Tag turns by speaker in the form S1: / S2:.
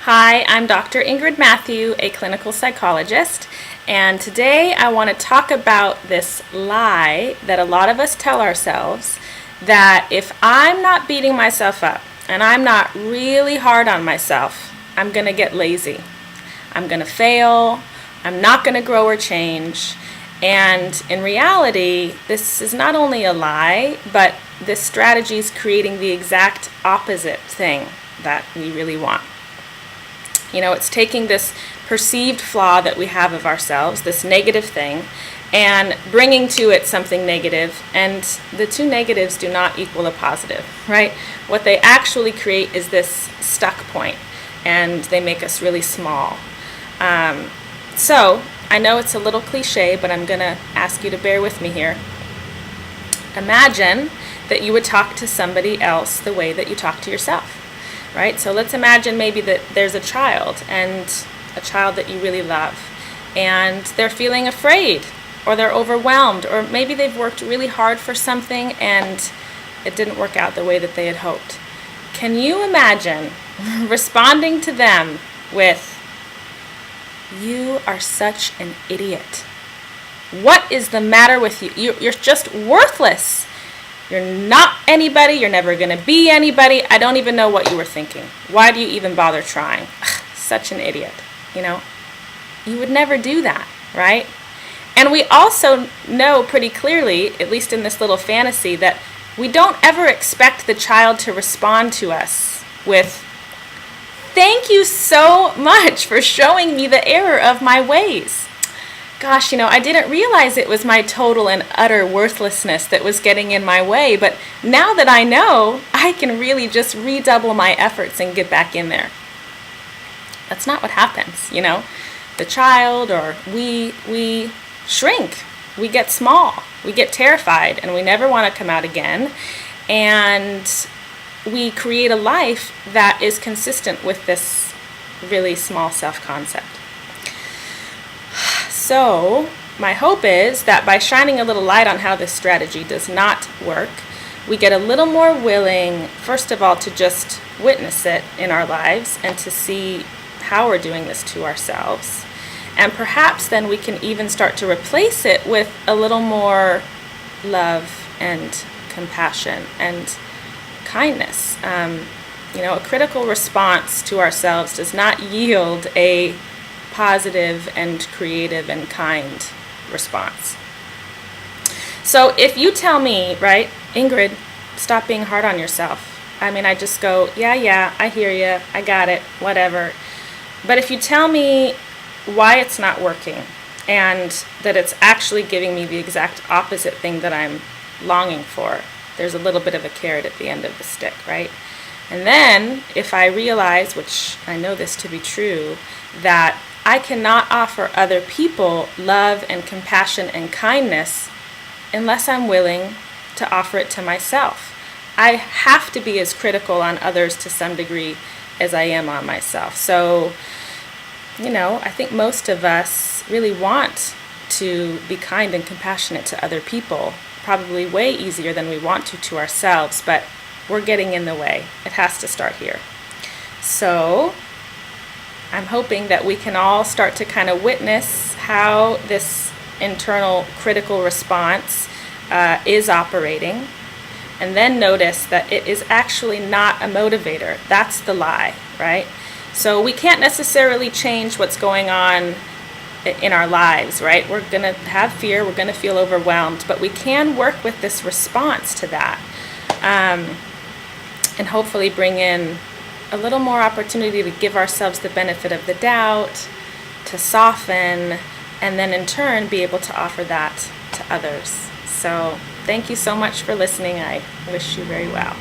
S1: Hi, I'm Dr. Ingrid Matthew, a clinical psychologist, and today I want to talk about this lie that a lot of us tell ourselves, that if I'm not beating myself up and I'm not really hard on myself, I'm going to get lazy. I'm going to fail. I'm not going to grow or change. And in reality, this is not only a lie, but this strategy is creating the exact opposite thing that we really want. You know, it's taking this perceived flaw that we have of ourselves, this negative thing, and bringing to it something negative, and the two negatives do not equal a positive, right? What they actually create is this stuck point, and they make us really small. So, I know it's a little cliche, but I'm going to ask you to bear with me here. Imagine that you would talk to somebody else the way that you talk to yourself. Right? So let's imagine maybe that there's a child, and a child that you really love, and they're feeling afraid, or they're overwhelmed, or maybe they've worked really hard for something and it didn't work out the way that they had hoped. Can you imagine responding to them with, "You are such an idiot. What is the matter with you? You're just worthless. You're not anybody. You're never going to be anybody. I don't even know what you were thinking. Why do you even bother trying? Such an idiot." You know, you would never do that, right? And we also know pretty clearly, at least in this little fantasy, that we don't ever expect the child to respond to us with, "Thank you so much for showing me the error of my ways. Gosh, I didn't realize it was my total and utter worthlessness that was getting in my way, but now that I know, I can really just redouble my efforts and get back in there." That's not what happens, The child or we shrink, we get small, we get terrified, and we never want to come out again, and we create a life that is consistent with this really small self-concept. So, my hope is that by shining a little light on how this strategy does not work, we get a little more willing, first of all, to just witness it in our lives and to see how we're doing this to ourselves. And perhaps then we can even start to replace it with a little more love and compassion and kindness. A critical response to ourselves does not yield a positive and creative and kind response. So if you tell me, right, "Ingrid, stop being hard on yourself," I just go, yeah, I hear you, I got it, whatever. But if you tell me why it's not working and that it's actually giving me the exact opposite thing that I'm longing for, there's a little bit of a carrot at the end of the stick, right? And then if I realize, which I know this to be true, that I cannot offer other people love and compassion and kindness unless I'm willing to offer it to myself. I have to be as critical on others to some degree as I am on myself. So, I think most of us really want to be kind and compassionate to other people, probably way easier than we want to ourselves, but we're getting in the way. It has to start here. So, I'm hoping that we can all start to kind of witness how this internal critical response is operating, and then notice that it is actually not a motivator. That's the lie, right? So we can't necessarily change what's going on in our lives, right? We're going to have fear, we're going to feel overwhelmed, but we can work with this response to that, and hopefully bring in a little more opportunity to give ourselves the benefit of the doubt, to soften, and then in turn be able to offer that to others. So thank you so much for listening. I wish you very well.